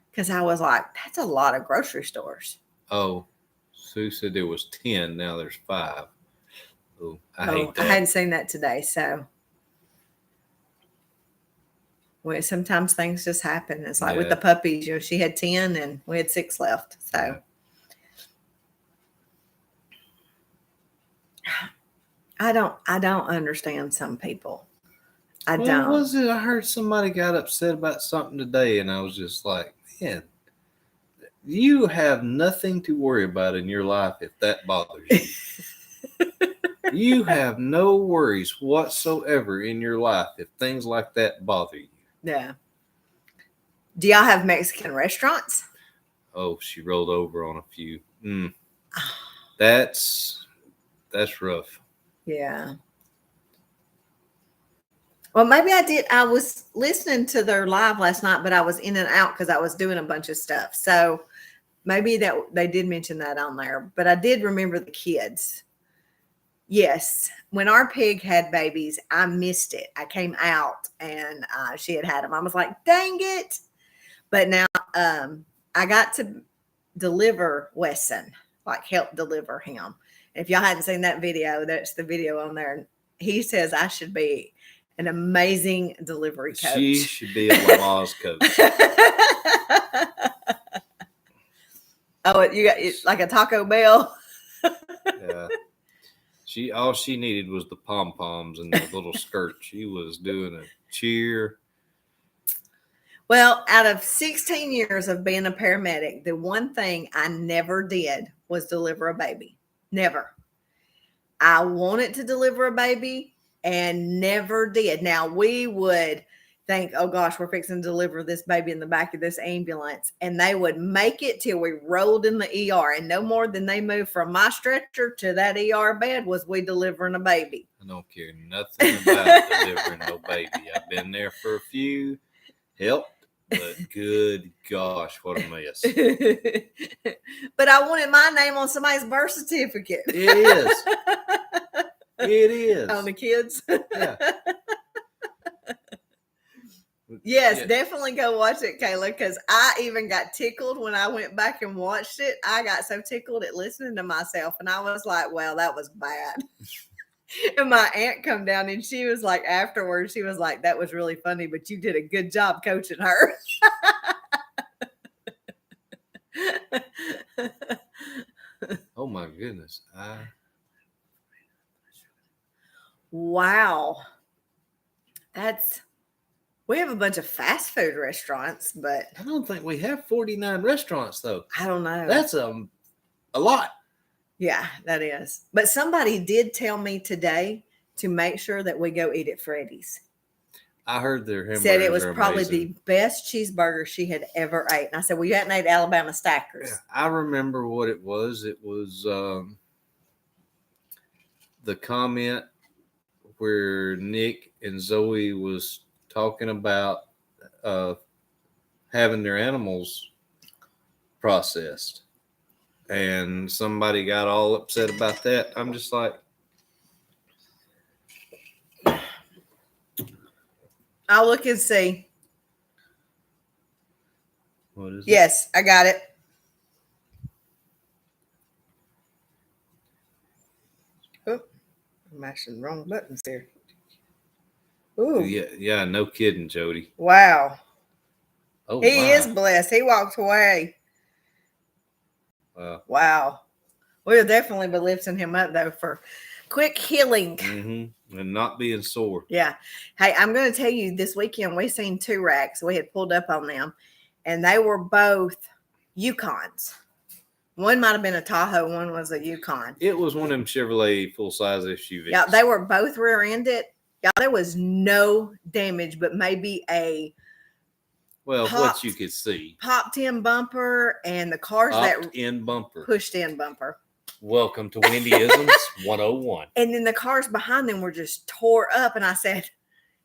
Because I was like, that's a lot of grocery stores. Oh, Sue said there was 10. Now there's 5. Oh, I hate that. I hadn't seen that today, so. Well, sometimes things just happen. It's like with Yeah. the puppies, she had 10 and we had 6 left. So Yeah. I don't understand some people. I What don't. was it? I heard somebody got upset about something today, and I was just like, man, you have nothing to worry about in your life if that bothers you. You have no worries whatsoever in your life if things like that bother you. Yeah. Do y'all have Mexican restaurants? Oh, she rolled over on a few. That's rough. Yeah. Well, maybe I did. I was listening to their live last night, but I was in and out because I was doing a bunch of stuff. So maybe that they did mention that on there. But I did remember the kids. Yes. When our pig had babies, I missed it. I came out and she had them. I was like, dang it. But now I got to deliver Wesson, like help deliver him. If y'all hadn't seen that video, that's the video on there. He says I should be an amazing delivery coach. She should be a Lamaze coach. Oh, you got like a Taco Bell? Yeah. All she needed was the pom poms and the little skirt. She was doing a cheer. Well, out of 16 years of being a paramedic, the one thing I never did was deliver a baby. Never. I wanted to deliver a baby and never did. Now, we would think, oh gosh, we're fixing to deliver this baby in the back of this ambulance. And they would make it till we rolled in the ER. And no more than they moved from my stretcher to that ER bed was we delivering a baby. I don't care nothing about delivering no baby. I've been there for a few. Helped. But good gosh, what a mess. But I wanted my name on somebody's birth certificate. It is. It is. On the kids. Yeah. Yes, Yeah. definitely go watch it, Kayla, because I even got tickled when I went back and watched it. I got so tickled at listening to myself, and I was like, well, that was bad. And my aunt come down, and she was like, afterwards, she was like, that was really funny, but you did a good job coaching her. Oh my goodness. Wow. We have a bunch of fast food restaurants, but I don't think we have 49 restaurants though. I don't know. That's a lot. Yeah, that is. But somebody did tell me today to make sure that we go eat at Freddy's. I heard their hamburgers Said it was are probably amazing. the best cheeseburger she had ever ate. And I said, well, you hadn't ate Alabama Stackers. Yeah, I remember what it was. It was the comment where Nick and Zoe was talking about having their animals processed. And somebody got all upset about that. I'm just like, I'll look and see. what is it? Yes, I got it. Oh, I'm mashing the wrong buttons here. Ooh, Yeah, no kidding, Jody. wow. Oh, He wow. is blessed. He walked away. Wow. We'll definitely be lifting him up, though, for quick healing. Mm-hmm. And not being sore. Yeah. Hey, I'm going to tell you, this weekend we seen 2 racks. We had pulled up on them, and they were both Yukons. One might have been a Tahoe. One was a Yukon. It was one of them Chevrolet full-size SUVs. Yeah, they were both rear-ended. Yeah, there was no damage, but maybe a what you could see. popped-in bumper and the cars that Popped-in bumper. pushed-in bumper. Welcome to Wendyisms 101. And then the cars behind them were just tore up. And I said,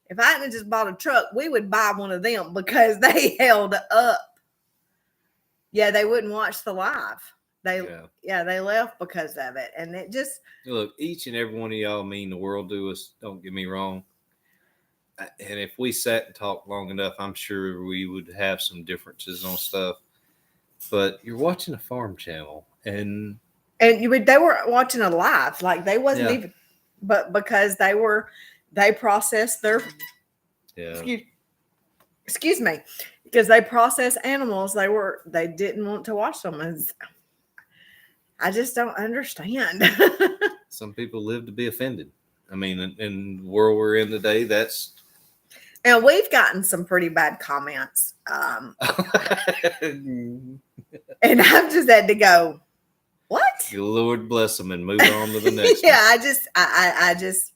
if I hadn't just bought a truck, we would buy one of them because they held up. Yeah, they wouldn't watch the live. They left because of it. And it just Look, each and every one of y'all mean the world to us. Don't get me wrong. And if we sat and talked long enough, I'm sure we would have some differences on stuff. But you're watching a farm channel, and they were watching a live, like they wasn't even, but because they processed their, excuse me, because they process animals. They didn't want to wash them. And I just don't understand. Some people live to be offended. I mean, in the world we're in today, that's And we've gotten some pretty bad comments. the And I've just had to go, what? Lord bless them and move on to the next Yeah, I just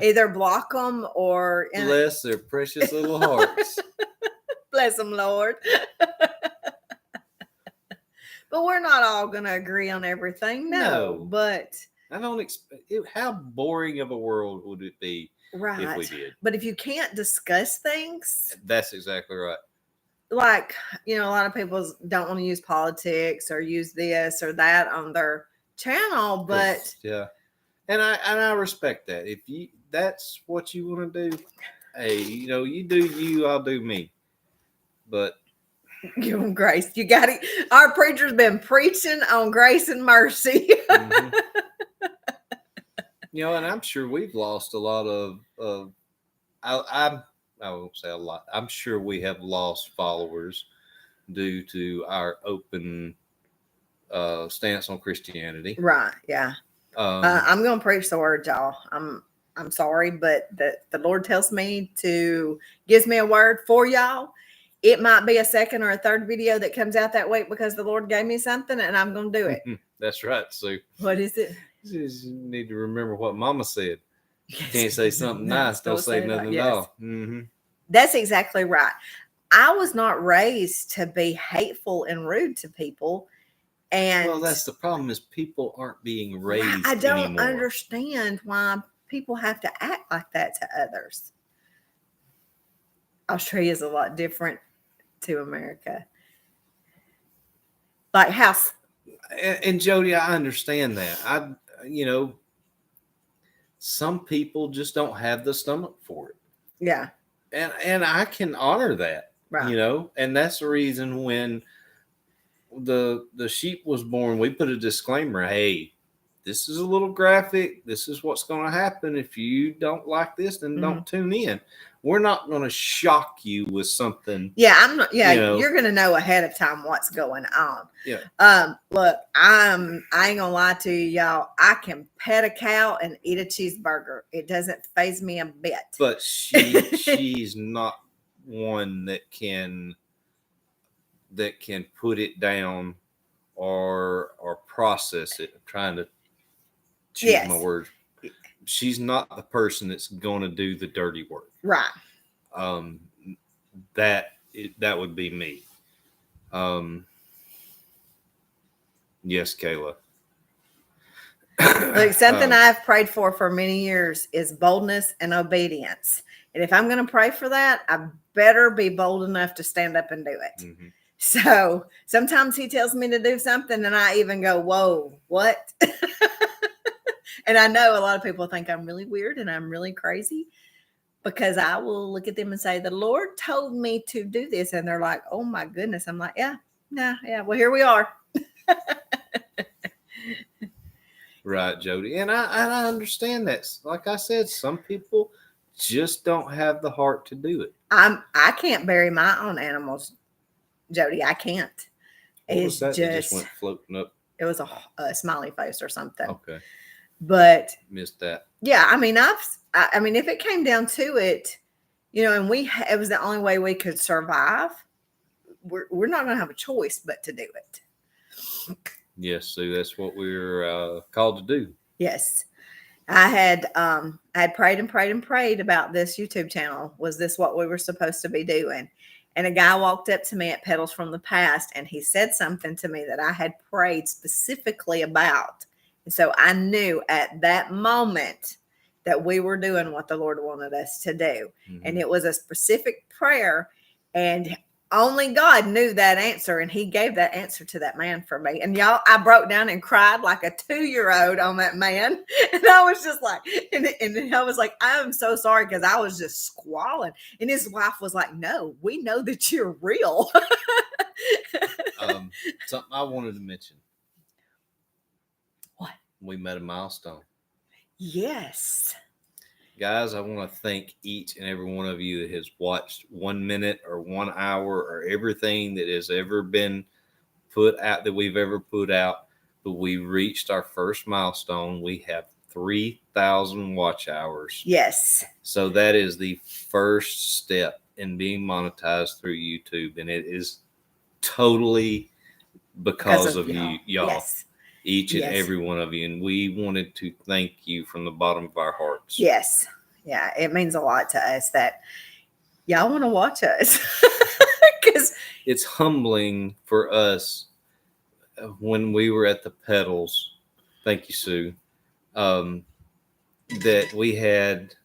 either block them or one. Bless their precious little hearts. bless them, Lord. But we're not all going to agree on everything. No. But I don't expect it. How boring of a world would it be if we right. did? But if you can't discuss things, That's exactly right. like, a lot of people don't want to use politics or use this or that on their channel, but Yeah, and I respect that. If that's what you want to do, hey, you do you, I'll do me. But give them grace. You got it. Our preacher's been preaching on grace and mercy. mhm. And I'm sure we've lost a lot of I won't say a lot. I'm sure we have lost followers due to our open stance on Christianity. Right. Yeah. I'm going to preach the word, y'all. I'm sorry, but the Lord tells me gives me a word for y'all. It might be a second or a third video that comes out that week because the Lord gave me something and I'm going to do it. That's right, Sue. What is it? You just need to remember what Mama said. You can't say something nice, don't say nothing at all. Mm-hmm. That's exactly right. I was not raised to be hateful and rude to people. And well, that's the problem is people aren't being raised I don't anymore. understand why people have to act like that to others. Australia is a lot different to America. Like house. And Jody, I understand that. Some people just don't have the stomach for it. Yeah. And I can honor that. Right. And that's the reason when the sheep was born, we put a disclaimer, hey, this is a little graphic. This is what's going to happen. If you don't like this, then don't tune in. We're not going to shock you with something. Yeah, I'm not. Yeah, you're going to know ahead of time what's going on. Yeah. Look, I ain't gonna lie to you, y'all. I can pet a cow and eat a cheeseburger. It doesn't faze me a bit. But she's not one that can put it down or process it. I'm trying to choose my words. She's not the person that's going to do the dirty work. Right. That would be me. Yes, Kayla. Look, something I've prayed for many years is boldness and obedience. And if I'm going to pray for that, I better be bold enough to stand up and do it. Mm-hmm. So sometimes he tells me to do something and I even go, whoa, what? And I know a lot of people think I'm really weird and I'm really crazy because I will look at them and say, the Lord told me to do this. And they're like, oh my goodness. I'm like, yeah. Well, here we are. Right, Jody. And I understand that. Like I said, some people just don't have the heart to do it. I can't bury my own animals, Jody. I can't. What was that just went floating up? It was a smiley face or something. Okay. But missed that. Yeah, I mean, if it came down to it, and it was the only way we could survive. We're not going to have a choice but to do it. Yes, Sue, that's what we're called to do. Yes, I had prayed and prayed and prayed about this YouTube channel. Was this what we were supposed to be doing? And a guy walked up to me at Petals from the Past, and he said something to me that I had prayed specifically about. And so I knew at that moment that we were doing what the Lord wanted us to do. Mm-hmm. And it was a specific prayer, and only God knew that answer. And he gave that answer to that man for me. And y'all, I broke down and cried like a 2-year-old on that man. And I was just like, and I was like, I'm so sorry, because I was just squalling. And his wife was like, no, we know that you're real. Something I wanted to mention. What? We met a milestone. Yes. Guys, I want to thank each and every one of you that has watched 1 minute or 1 hour or everything that has ever been put out that we've ever put out. But we reached our first milestone. We have 3,000 watch hours. Yes. So that is the first step in being monetized through YouTube. And it is totally because of y'all. y'all. Yes. Each and Yes. every one of you. And we wanted to thank you from the bottom of our hearts. Yes. Yeah. It means a lot to us that y'all want to watch us. Because It's humbling for us when we were at the pedals. Thank you, Sue. That we had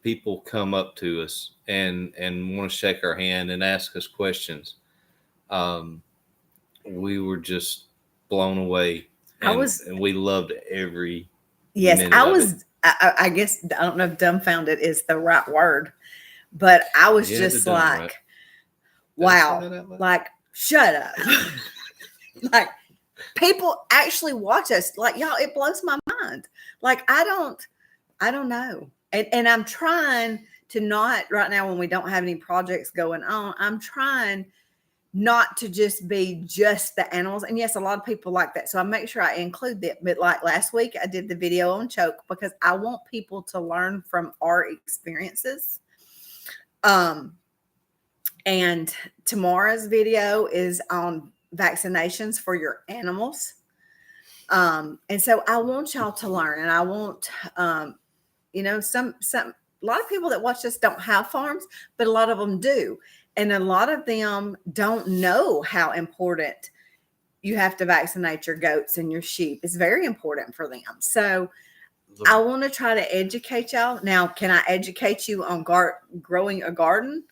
people come up to us and want to shake our hand and ask us questions. We were just blown away. And we loved every minute I of was, it. I guess, I don't know if dumbfounded is the right word, but I was Yeah, just the dumb like, right. Did I say wow, that out loud? like, shut up. Like, people actually watch us. Like, y'all, it blows my mind. Like, I don't know. And I'm trying to not right now when we don't have any projects going on, I'm trying not to just be just the animals. And yes, a lot of people like that. So I make sure I include that. But like last week, I did the video on choke because I want people to learn from our experiences. And tomorrow's video is on vaccinations for your animals. And so I want y'all to learn, and I want, some a lot of people that watch this don't have farms, but a lot of them do. And a lot of them don't know how important you have to vaccinate your goats and your sheep. It's very important for them. So I want to try to educate y'all. Now, can I educate you on growing a garden?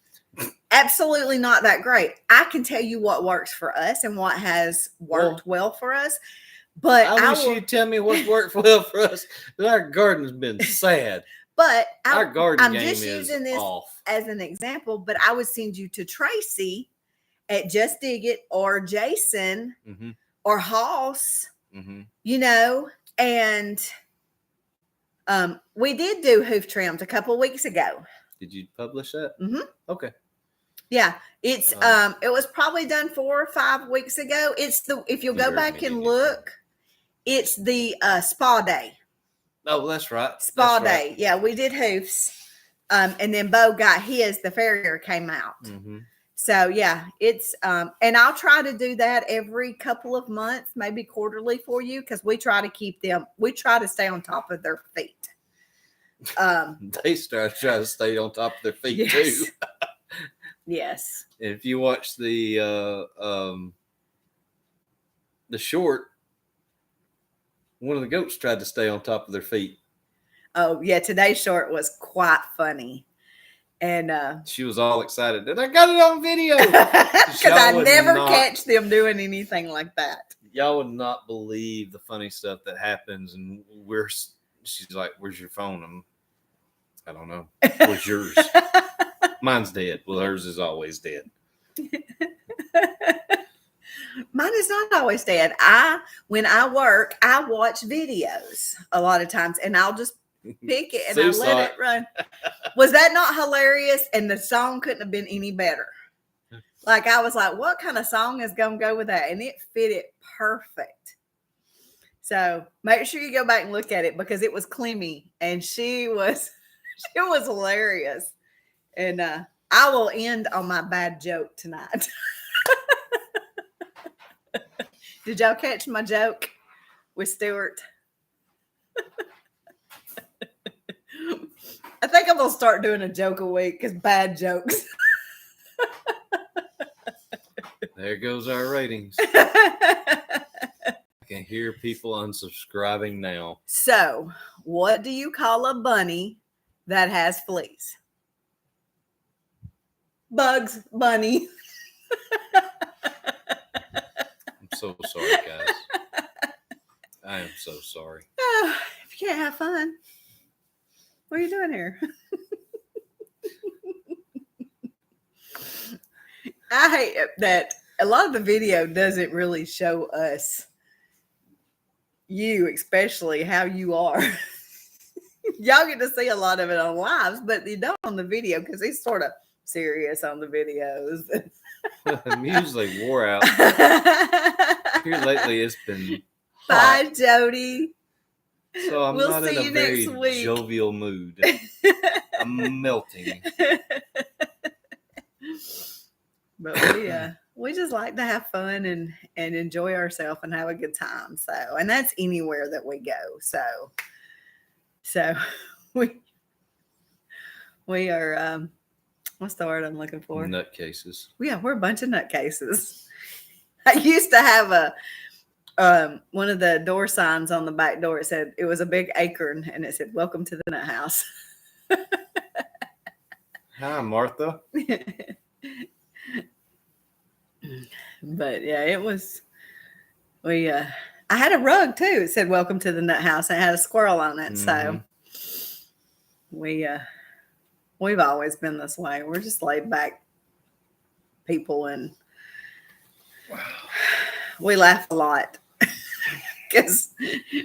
Absolutely not that great. I can tell you what works for us and what has worked well for us. But I wish you'd tell me what's worked well for us. Our garden's been sad. But Our garden I'm game just is using this off. as an example, but I would send you to Tracy at Just Dig It or Jason Mm-hmm. or Hoss, Mm-hmm. And we did do hoof trims a couple of weeks ago. Did you publish that? Mm-hmm. Okay. Yeah, it's it was probably done 4 or 5 weeks ago. It's if you'll go back and look, it's the spa day. Oh, that's right. Spa day. Yeah, we did hoofs. And then Bo got his, the farrier came out. Mm-hmm. So yeah, it's and I'll try to do that every couple of months, maybe quarterly for you, because we try to stay on top of their feet. They try to stay on top of their feet yes. too. Yes. And if you watch the short, one of the goats tried to stay on top of their feet. Oh yeah, today's short was quite funny. And she was all excited. And I got it on video. Because I never catch them doing anything like that. Y'all would not believe the funny stuff that happens. And she's like, "Where's your phone?" I don't know. Where's yours? Mine's dead. Well, hers is always dead. Mine is not always dead. When I work, I watch videos a lot of times, and I'll just pick it and I let it run. Was that not hilarious? And the song couldn't have been any better. Like, I was like, what kind of song is going to go with that? And it fit it perfect. So make sure you go back and look at it, because it was Clemmy, and she was hilarious. And I will end on my bad joke tonight. Did y'all catch my joke with Stuart? I think I'm going to start doing a joke a week, because bad jokes. There goes our ratings. I can hear people unsubscribing now. So, what do you call a bunny that has fleas? Bugs Bunny. I'm so sorry, guys. I am so sorry. If you can't have fun, what are you doing here? I hate that a lot of the video doesn't really show us, you especially, how you are. Y'all get to see a lot of it on lives, but you don't on the video because he's sort of serious on the videos. I'm usually wore out. Here lately, it's been Bye, hot, Jody. so I'm We'll not see in you a next very week. jovial mood. I'm melting. But we just like to have fun and enjoy ourselves and have a good time. So, and that's anywhere that we go. So we are what's the word I'm looking for? Nutcases. Yeah, we're a bunch of nutcases. I used to have a one of the door signs on the back door. It said it was a big acorn, and it said "Welcome to the Nut House." Hi, Martha. But yeah, it was. I had a rug too. It said "Welcome to the Nut House." And it had a squirrel on it. So we've always been this way. We're just laid back people, and we laugh a lot because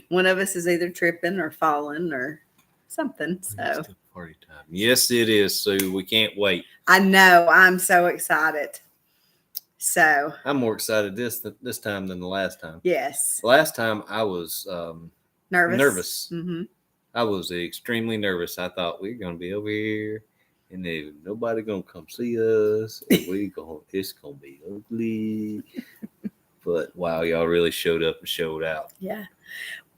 one of us is either tripping or falling or something. So It's still party time. Yes, it is, Sue. We can't wait. I know I'm so excited. So I'm more excited this time than the last time. yes, Last time I was nervous. Mm-hmm. I was extremely nervous. I thought we're gonna be over here, and then nobody gonna come see us. And it's gonna be ugly. But wow, y'all really showed up and showed out. Yeah,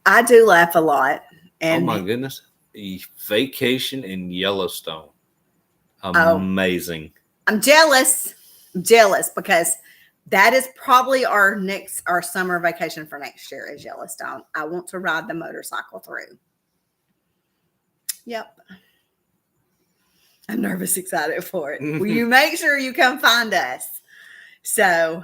I do laugh a lot. And oh my goodness, a vacation in Yellowstone, Oh. amazing. I'm jealous. I'm jealous because that is probably our summer vacation for next year is Yellowstone. I want to ride the motorcycle through. Yep. I'm nervous, excited for it. Will you make sure you come find us? So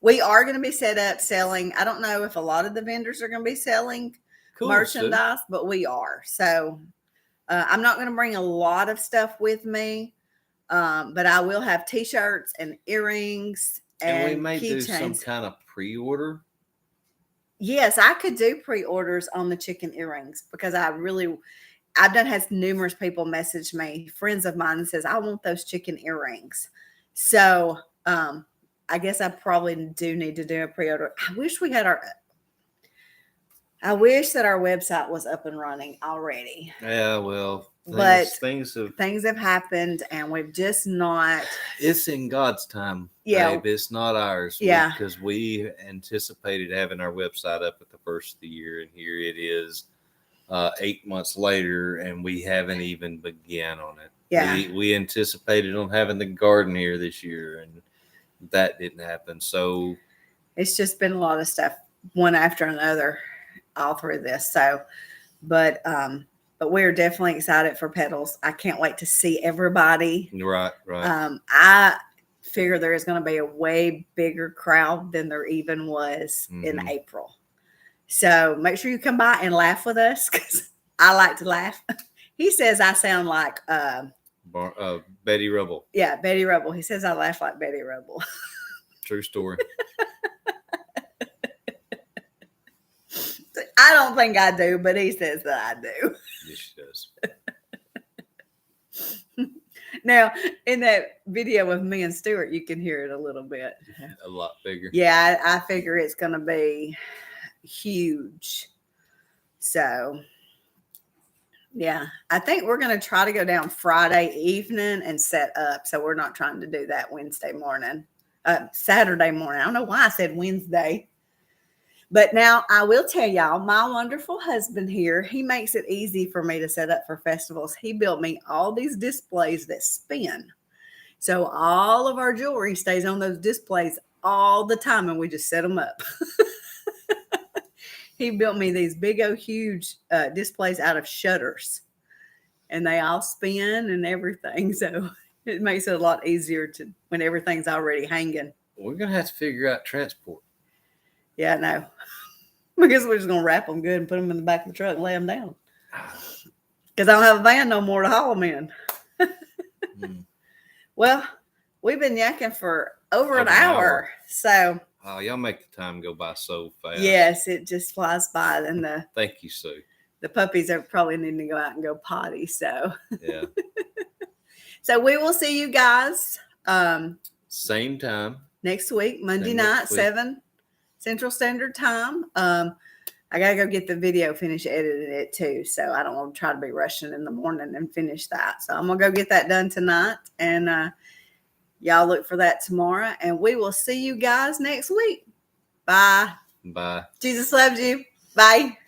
we are going to be set up selling. I don't know if a lot of the vendors are going to be selling Cool, merchandise, but we are. So I'm not going to bring a lot of stuff with me, but I will have T-shirts and earrings and we may do some keychains. kind of pre-order. Yes, I could do pre-orders on the chicken earrings because I've had numerous people message me, friends of mine, and says, I want those chicken earrings. So I guess I probably do need to do a pre-order. I wish that our website was up and running already. Yeah, well, But things have happened and we've just not. It's in God's time, Yeah. babe. It's not ours. Yeah. Because we anticipated having our website up at the first of the year, and here it is 8 months later, and we haven't even began on it. Yeah. We anticipated on having the garden here this year, and that didn't happen. So It's just been a lot of stuff, one after another, all through this. So, but we're definitely excited for Petals. I can't wait to see everybody. right. I figure there is going to be a way bigger crowd than there even was in April. So make sure you come by and laugh with us because I like to laugh. He says I sound like Betty Rubble. Yeah, Betty Rubble. He says I laugh like Betty Rubble. True story. I don't think I do, but he says that I do. Yes, she does. Now, in that video of me and Stuart, you can hear it a little bit. A lot bigger. Yeah, I figure it's going to be huge. So, yeah, I think we're going to try to go down Friday evening and set up. So we're not trying to do that Saturday morning. I don't know why I said Wednesday. But now I will tell y'all, my wonderful husband here, he makes it easy for me to set up for festivals. He built me all these displays that spin. So all of our jewelry stays on those displays all the time, and we just set them up. He built me these big old huge displays out of shutters, and they all spin and everything. So it makes it a lot easier when everything's already hanging. We're going to have to figure out transport. Yeah, no. Because we're just going to wrap them good and put them in the back of the truck and lay them down. Because I don't have a van no more to haul them in. Well, we've been yakking for over an hour. So. Oh, y'all make the time go by so fast. Yes, it just flies by. And Thank you, Sue. The puppies are probably needing to go out and go potty. So, Yeah. so we will see you guys Same time. next week, Monday Same night, next week. 7 Central Standard Time. I gotta go get the video finished editing it too. So I don't want to try to be rushing in the morning and finish that. So I'm gonna go get that done tonight, and y'all look for that tomorrow. And we will see you guys next week. Bye. Bye. Jesus loves you. Bye.